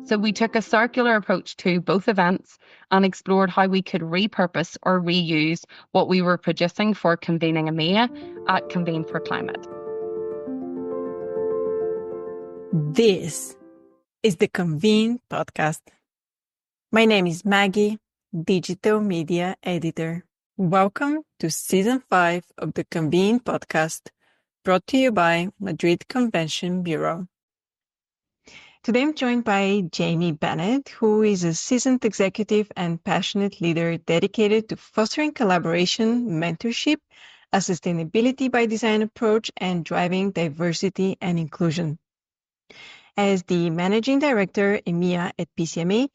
So we took a circular approach to both events and explored how we could repurpose or reuse what we were producing for Convening EMEA at Convene for Climate. This is the Convene podcast. My name is Maggie, digital media editor. Welcome to season 5 of the Convene podcast, brought to you by Madrid Convention Bureau. Today I'm joined by Jaimé Bennett, who is a seasoned executive and passionate leader dedicated to fostering collaboration, mentorship, a sustainability by design approach, and driving diversity and inclusion. As the Managing Director EMEA at Pcma,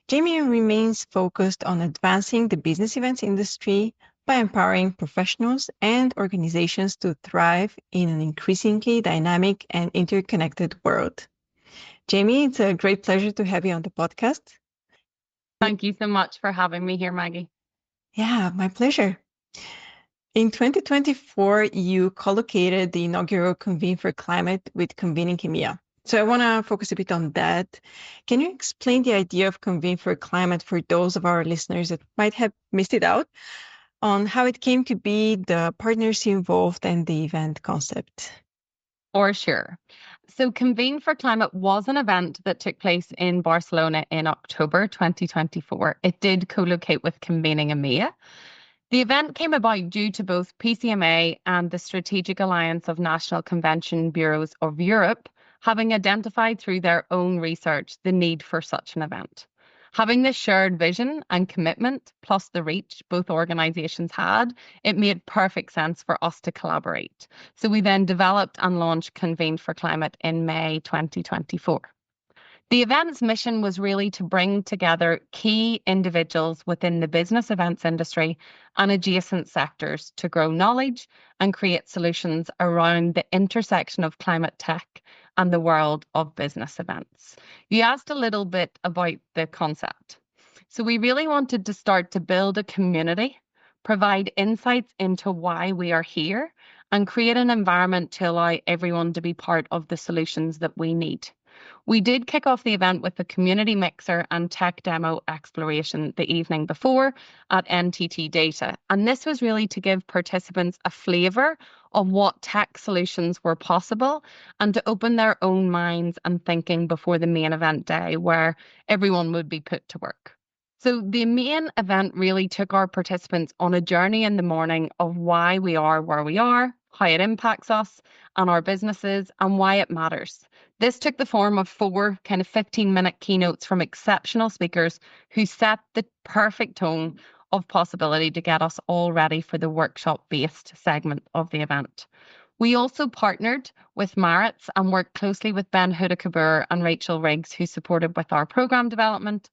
Jaimé remains focused on advancing the business events industry by empowering professionals and organizations to thrive in an increasingly dynamic and interconnected world. Jaimé, it's a great pleasure to have you on the podcast. Thank you so much for having me here, Maggie. Yeah, my pleasure. In 2024, you co-located the inaugural Convene for Climate with Convening EMEA. So I want to focus a bit on that. Can you explain the idea of Convene for Climate for those of our listeners that might have missed it out, on how it came to be, the partners involved, and the event concept? For sure. So Convene for Climate was an event that took place in Barcelona in October 2024. It did co-locate with Convening EMEA. The event came about due to both Pcma and the Strategic Alliance of National Convention Bureaus of Europe having identified through their own research the need for such an event. Having this shared vision and commitment, plus the reach both organisations had, it made perfect sense for us to collaborate. So we then developed and launched Convene for Climate in May 2024. The event's mission was really to bring together key individuals within the business events industry and adjacent sectors to grow knowledge and create solutions around the intersection of climate tech and the world of business events. You asked a little bit about the concept. So we really wanted to start to build a community, provide insights into why we are here, and create an environment to allow everyone to be part of the solutions that we need. We did kick off the event with a community mixer and tech demo exploration the evening before at NTT Data. And this was really to give participants a flavour of what tech solutions were possible and to open their own minds and thinking before the main event day where everyone would be put to work. So the main event really took our participants on a journey in the morning of why we are where we are, how it impacts us and our businesses, and why it matters. This took the form of 4 kind of 15-minute keynotes from exceptional speakers who set the perfect tone of possibility to get us all ready for the workshop-based segment of the event. We also partnered with Maritz and worked closely with Ben Huda-Kabur and Rachel Riggs, who supported with our program development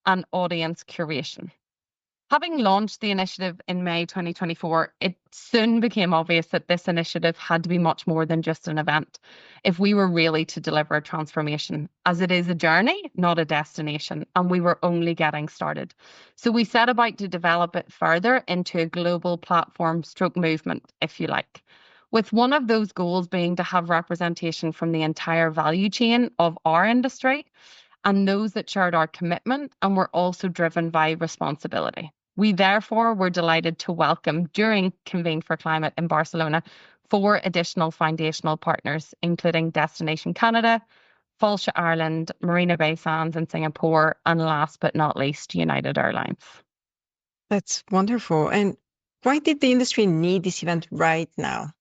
and audience curation. Having launched the initiative in May 2024, it soon became obvious that this initiative had to be much more than just an event if we were really to deliver a transformation, as it is a journey, not a destination, and we were only getting started. So we set about to develop it further into a global platform stroke movement, if you like, with one of those goals being to have representation from the entire value chain of our industry and those that shared our commitment and were also driven by responsibility. We therefore were delighted to welcome during Convene for Climate in Barcelona 4 additional foundational partners, including Destination Canada, Falsha Ireland, Marina Bay Sands in Singapore, and last but not least, United Airlines. That's wonderful. And why did the industry need this event right now?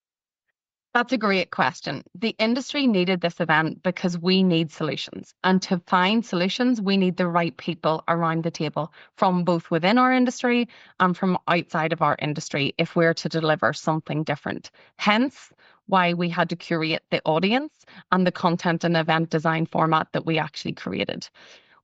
That's a great question. The industry needed this event because we need solutions. And to find solutions, we need the right people around the table from both within our industry and from outside of our industry if we're to deliver something different. Hence, why we had to curate the audience and the content and event design format that we actually created.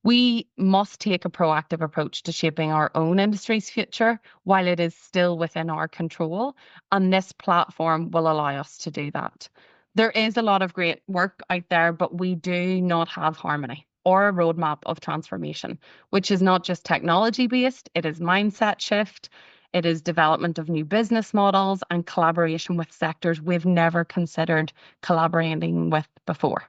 We must take a proactive approach to shaping our own industry's future while it is still within our control, and this platform will allow us to do that. There is a lot of great work out there, but we do not have harmony or a roadmap of transformation, which is not just technology-based, it is mindset shift, it is development of new business models and collaboration with sectors we've never considered collaborating with before.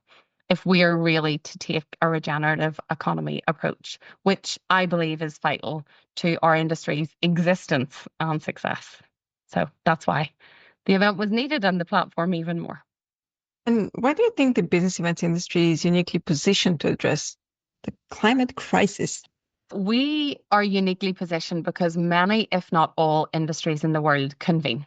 if we are really to take a regenerative economy approach, which I believe is vital to our industry's existence and success. So that's why the event was needed and the platform even more. And why do you think the business events industry is uniquely positioned to address the climate crisis? We are uniquely positioned because many, if not all, industries in the world convene.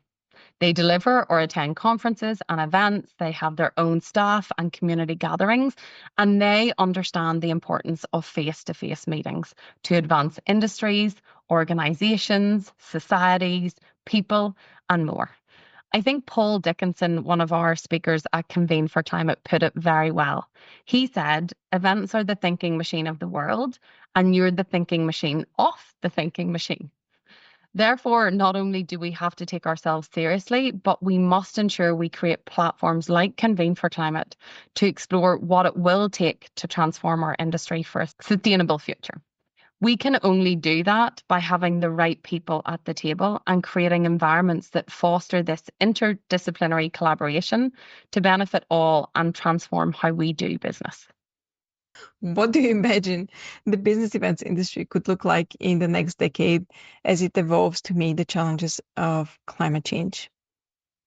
They deliver or attend conferences and events. They have their own staff and community gatherings, and they understand the importance of face-to-face meetings to advance industries, organizations, societies, people, and more. I think Paul Dickinson, one of our speakers at Convene for Climate, put it very well. He said, events are the thinking machine of the world, and you're the thinking machine of the thinking machine. Therefore, not only do we have to take ourselves seriously, but we must ensure we create platforms like Convene for Climate to explore what it will take to transform our industry for a sustainable future. We can only do that by having the right people at the table and creating environments that foster this interdisciplinary collaboration to benefit all and transform how we do business. What do you imagine the business events industry could look like in the next decade as it evolves to meet the challenges of climate change?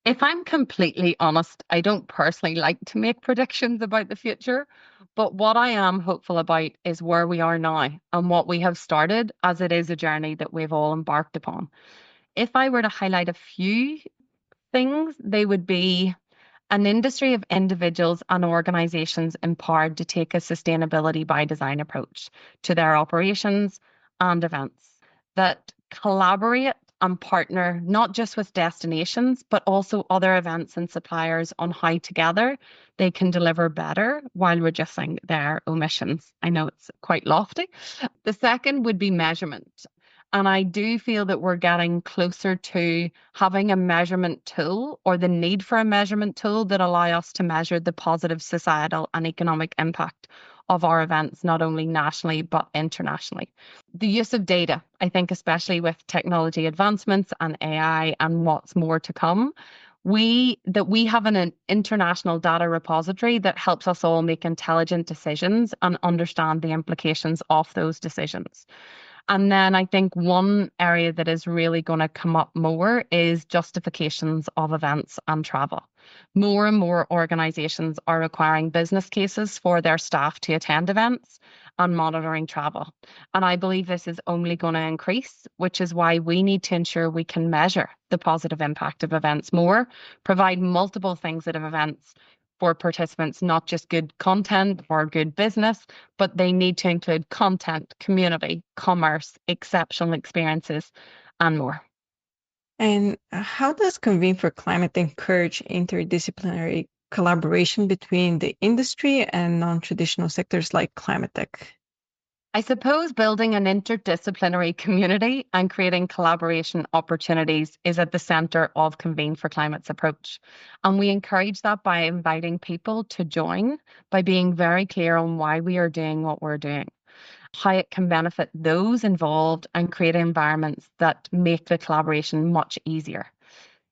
If I'm completely honest, I don't personally like to make predictions about the future, but what I am hopeful about is where we are now and what we have started, as it is a journey that we've all embarked upon. If I were to highlight a few things, they would be an industry of individuals and organizations empowered to take a sustainability by design approach to their operations and events that collaborate and partner not just with destinations, but also other events and suppliers on how together they can deliver better while reducing their emissions. I know it's quite lofty. The second would be measurement. And I do feel that we're getting closer to having a measurement tool or the need for a measurement tool that allow us to measure the positive societal and economic impact of our events, not only nationally, but internationally. The use of data, I think, especially with technology advancements and AI and what's more to come, we have an international data repository that helps us all make intelligent decisions and understand the implications of those decisions. And then I think one area that is really going to come up more is justifications of events and travel. More and more organizations are requiring business cases for their staff to attend events and monitoring travel. And I believe this is only going to increase, which is why we need to ensure we can measure the positive impact of events more, provide multiple things at events for participants, not just good content or good business, but they need to include content, community, commerce, exceptional experiences, and more. And how does Convene for Climate encourage interdisciplinary collaboration between the industry and non-traditional sectors like climate tech? I suppose building an interdisciplinary community and creating collaboration opportunities is at the centre of Convene for Climate's approach. And we encourage that by inviting people to join, by being very clear on why we are doing what we're doing, how it can benefit those involved, and create environments that make the collaboration much easier.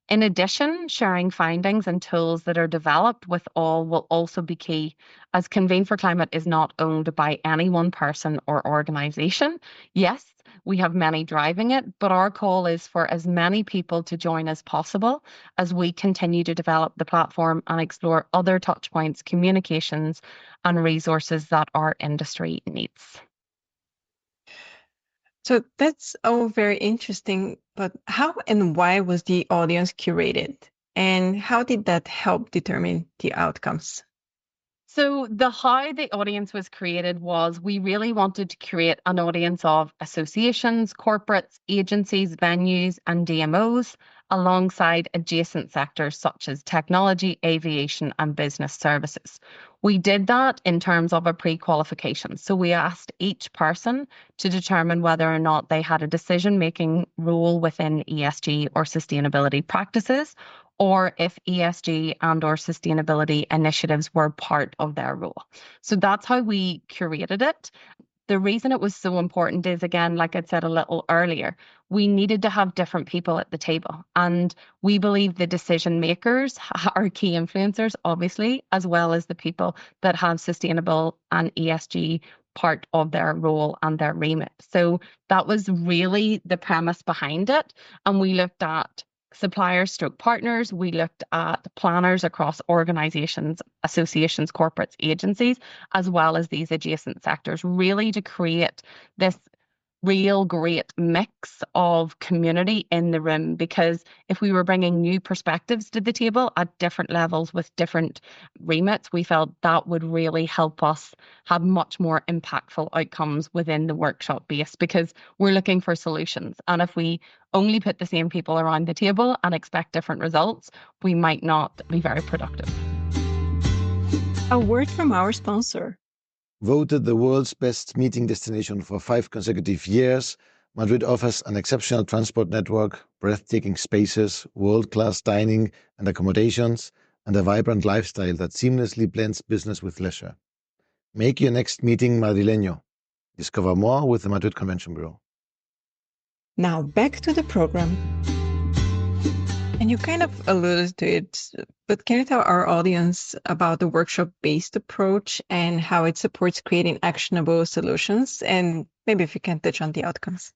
In addition, sharing findings and tools that are developed with all will also be key, as Convene for Climate is not owned by any one person or organisation. Yes, we have many driving it, but our call is for as many people to join as possible as we continue to develop the platform and explore other touchpoints, communications, and resources that our industry needs. So that's all very interesting, but how and why was the audience curated? And how did that help determine the outcomes? So the how the audience was created was we really wanted to create an audience of associations, corporates, agencies, venues, and DMOs alongside adjacent sectors such as technology, aviation, and business services. We did that in terms of a pre-qualification. So we asked each person to determine whether or not they had a decision-making role within ESG or sustainability practices, or if ESG and or sustainability initiatives were part of their role. So that's how we curated it. the reason it was so important is, again, like I said a little earlier, we needed to have different people at the table. And we believe the decision makers are key influencers, obviously, as well as the people that have sustainable and ESG part of their role and their remit. So that was really the premise behind it. And we looked at suppliers stroke partners, we looked at planners across organizations, associations, corporates, agencies, as well as these adjacent sectors, really to create this real great mix of community in the room. Because if we were bringing new perspectives to the table at different levels with different remits, we felt that would really help us have much more impactful outcomes within the workshop base, because we're looking for solutions. And if we only put the same people around the table and expect different results, we might not be very productive. A word from our sponsor. Voted the world's best meeting destination for 5 consecutive years, Madrid offers an exceptional transport network, breathtaking spaces, world-class dining and accommodations, and a vibrant lifestyle that seamlessly blends business with leisure. Make your next meeting Madrileño. Discover more with the Madrid Convention Bureau. Now back to the program. And you kind of alluded to it, but can you tell our audience about the workshop-based approach and how it supports creating actionable solutions? And maybe if you can touch on the outcomes.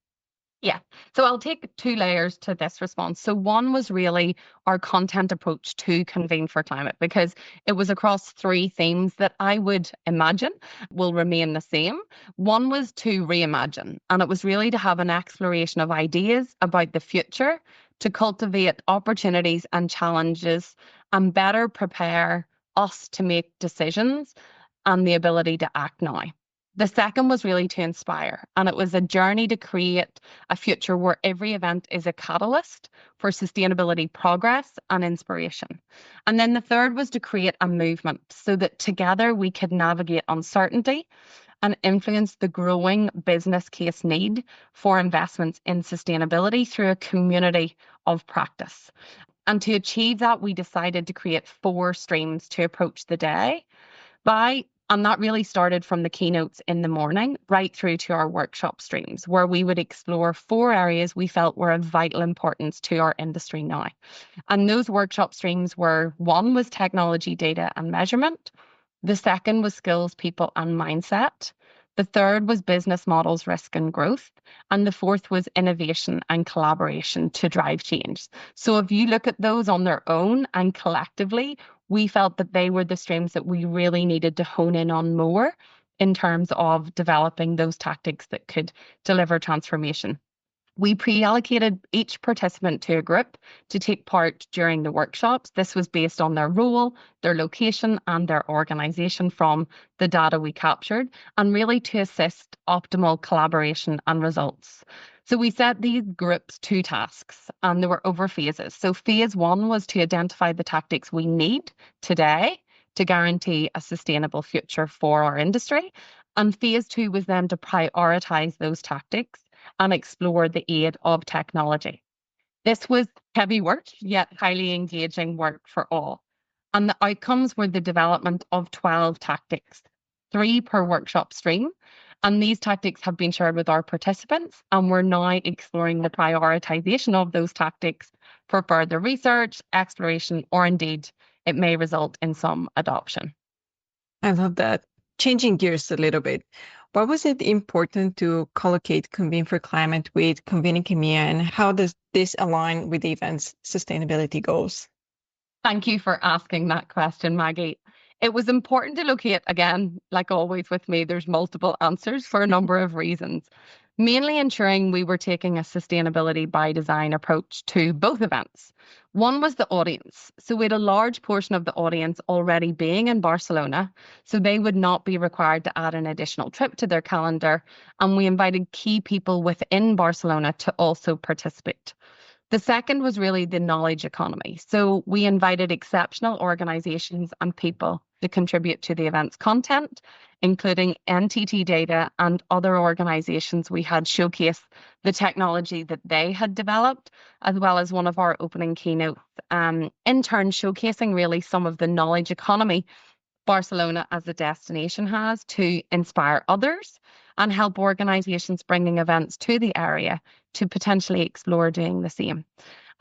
Yeah, so I'll take 2 layers to this response. So one was really our content approach to Convene for Climate, because it was across 3 themes that I would imagine will remain the same. One was to reimagine, and it was really to have an exploration of ideas about the future, to cultivate opportunities and challenges, and better prepare us to make decisions and the ability to act now. The second was really to inspire, and it was a journey to create a future where every event is a catalyst for sustainability progress and inspiration. And then the third was to create a movement so that together we could navigate uncertainty and influence the growing business case need for investments in sustainability through a community of practice. And to achieve that, we decided to create 4 streams to approach the day and that really started from the keynotes in the morning right through to our workshop streams, where we would explore 4 areas we felt were of vital importance to our industry now. And those workshop streams were: one was technology, data, and measurement. The second was skills, people, and mindset. The third was business models, risk, and growth. And the fourth was innovation and collaboration to drive change. So if you look at those on their own and collectively, we felt that they were the streams that we really needed to hone in on more in terms of developing those tactics that could deliver transformation. We pre-allocated each participant to a group to take part during the workshops. This was based on their role, their location, and their organisation from the data we captured, and really to assist optimal collaboration and results. So we set these groups 2 tasks, and they were over phases. So phase 1 was to identify the tactics we need today to guarantee a sustainable future for our industry. And phase 2 was then to prioritise those tactics and explore the aid of technology. This was heavy work, yet highly engaging work for all. And the outcomes were the development of 12 tactics, 3 per workshop stream. And these tactics have been shared with our participants, and we're now exploring the prioritization of those tactics for further research, exploration, or indeed it may result in some adoption. I love that. Changing gears a little bit, why was it important to collocate Convene for Climate with Convene Pcma, and how does this align with the event's sustainability goals? Thank you for asking that question, Maggie. It was important to locate, again, like always with me, there's multiple answers for a number of reasons. Mainly ensuring we were taking a sustainability by design approach to both events. One was the audience. So we had a large portion of the audience already being in Barcelona, so they would not be required to add an additional trip to their calendar. And we invited key people within Barcelona to also participate. The second was really the knowledge economy. So we invited exceptional organizations and people to contribute to the event's content, including NTT Data and other organizations. We had showcased the technology that they had developed, as well as one of our opening keynotes, in turn showcasing really some of the knowledge economy Barcelona as a destination has to inspire others and help organisations bringing events to the area to potentially explore doing the same.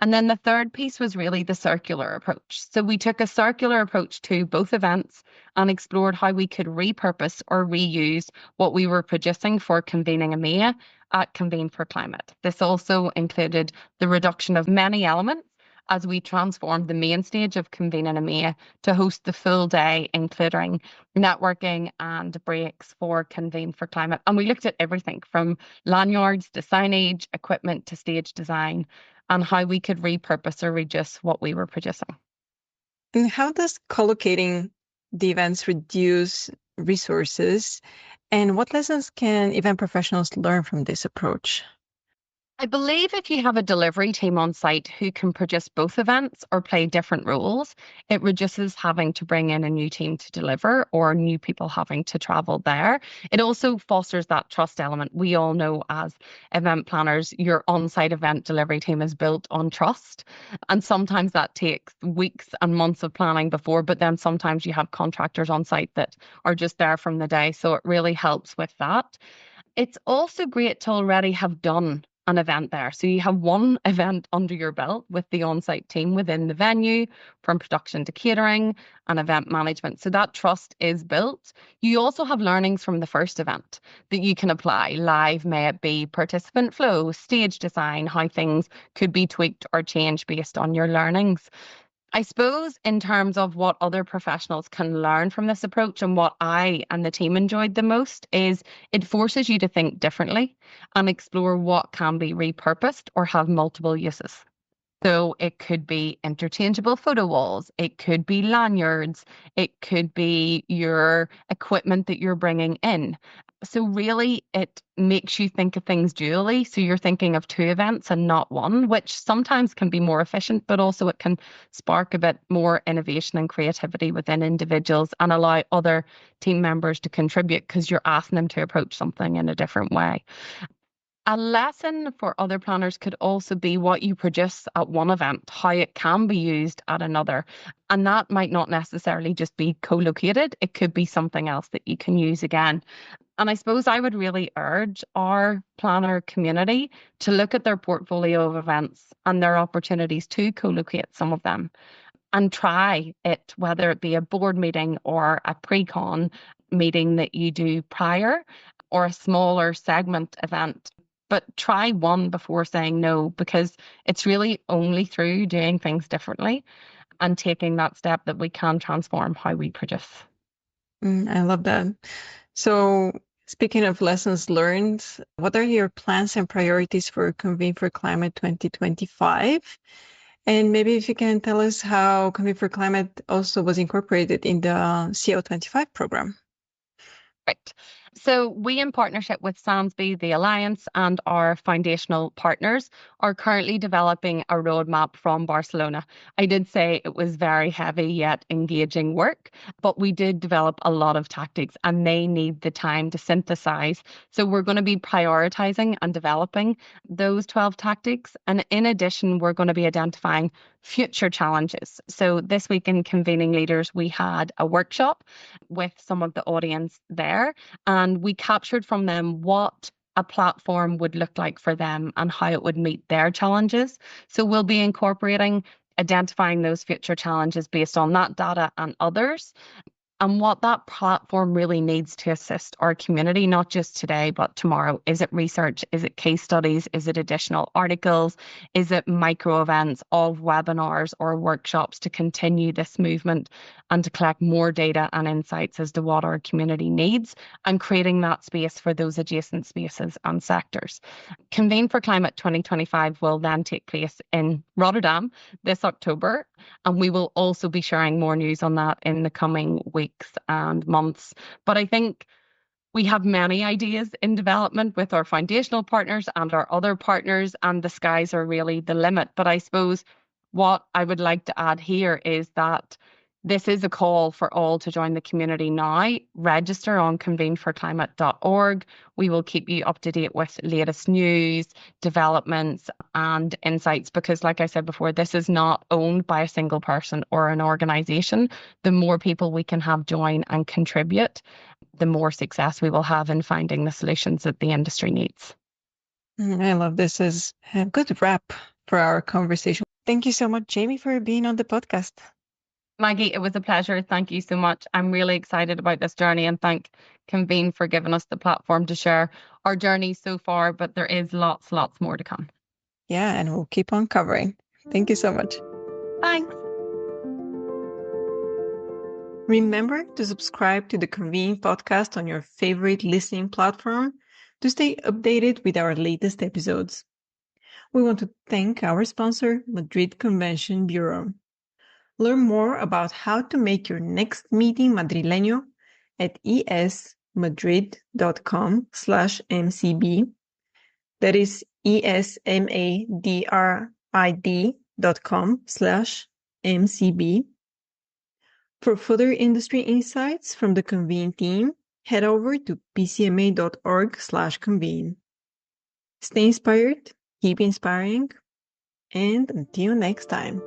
And then the third piece was really the circular approach. So we took a circular approach to both events and explored how we could repurpose or reuse what we were producing for convening EMEA at Convene for Climate. This also included the reduction of many elements as we transformed the main stage of Convening EMEA to host the full day, including networking and breaks for Convene for Climate. And we looked at everything from lanyards to signage, equipment to stage design, and how we could repurpose or reduce what we were producing. And how does co-locating the events reduce resources? And what lessons can event professionals learn from this approach? I believe if you have a delivery team on site who can produce both events or play different roles, it reduces having to bring in a new team to deliver or new people having to travel there. It also fosters that trust element. We all know as event planners, your on-site event delivery team is built on trust. And sometimes that takes weeks and months of planning before, but then sometimes you have contractors on site that are just there from the day. So it really helps with that. It's also great to already have done an event there. So you have one event under your belt with the on-site team within the venue, from production to catering and event management. So that trust is built. You also have learnings from the first event that you can apply live, may it be participant flow, stage design, how things could be tweaked or changed based on your learnings. I suppose in terms of what other professionals can learn from this approach and what I and the team enjoyed the most is it forces you to think differently and explore what can be repurposed or have multiple uses. So it could be interchangeable photo walls, it could be lanyards, it could be your equipment that you're bringing in. So really it makes you think of things dually. So you're thinking of two events and not one, which sometimes can be more efficient, but also it can spark a bit more innovation and creativity within individuals and allow other team members to contribute because you're asking them to approach something in a different way. A lesson for other planners could also be what you produce at one event, how it can be used at another. And that might not necessarily just be co-located. It could be something else that you can use again. And I suppose I would really urge our planner community to look at their portfolio of events and their opportunities to co-locate some of them and try it, whether it be a board meeting or a pre-con meeting that you do prior or a smaller segment event. But try one before saying no, because it's really only through doing things differently and taking that step that we can transform how we produce. I love that. So speaking of lessons learned, what are your plans and priorities for Convene for Climate 2025? And maybe if you can tell us how Convene for Climate also was incorporated in the CO25 program. Right. So we, in partnership with SANSB, the Alliance, and our foundational partners, are currently developing a roadmap from Barcelona. I did say it was very heavy yet engaging work, but we did develop a lot of tactics and they need the time to synthesize. So we're going to be prioritizing and developing those 12 tactics. And in addition, we're going to be identifying future challenges. So this week in Convening Leaders, we had a workshop with some of the audience there, and we captured from them what a platform would look like for them and how it would meet their challenges. So we'll be incorporating identifying those future challenges based on that data and others, and what that platform really needs to assist our community, not just today, but tomorrow. Is it research? Is it case studies? Is it additional articles? Is it micro events of webinars or workshops to continue this movement and to collect more data and insights as to what our community needs and creating that space for those adjacent spaces and sectors? Convene for Climate 2025 will then take place in Rotterdam this October, and we will also be sharing more news on that in the coming weeks and months. But I think we have many ideas in development with our foundational partners and our other partners, and the skies are really the limit. But I suppose what I would like to add here is that this is a call for all to join the community now. Register on conveneforclimate.org. We will keep you up to date with latest news, developments, and insights, because like I said before, this is not owned by a single person or an organization. The more people we can have join and contribute, the more success we will have in finding the solutions that the industry needs. I love this as a good wrap for our conversation. Thank you so much, Jaimé, for being on the podcast. Maggie, it was a pleasure. Thank you so much. I'm really excited about this journey and thank Convene for giving us the platform to share our journey so far, but there is lots more to come. Yeah, and we'll keep on covering. Thank you so much. Thanks. Remember to subscribe to the Convene podcast on your favorite listening platform to stay updated with our latest episodes. We want to thank our sponsor, Madrid Convention Bureau. Learn more about how to make your next meeting madrileño at esmadrid.com/MCB. That is esmadrid.com/MCB. For further industry insights from the Convene team, head over to pcma.org/convene. Stay inspired, keep inspiring, and until next time.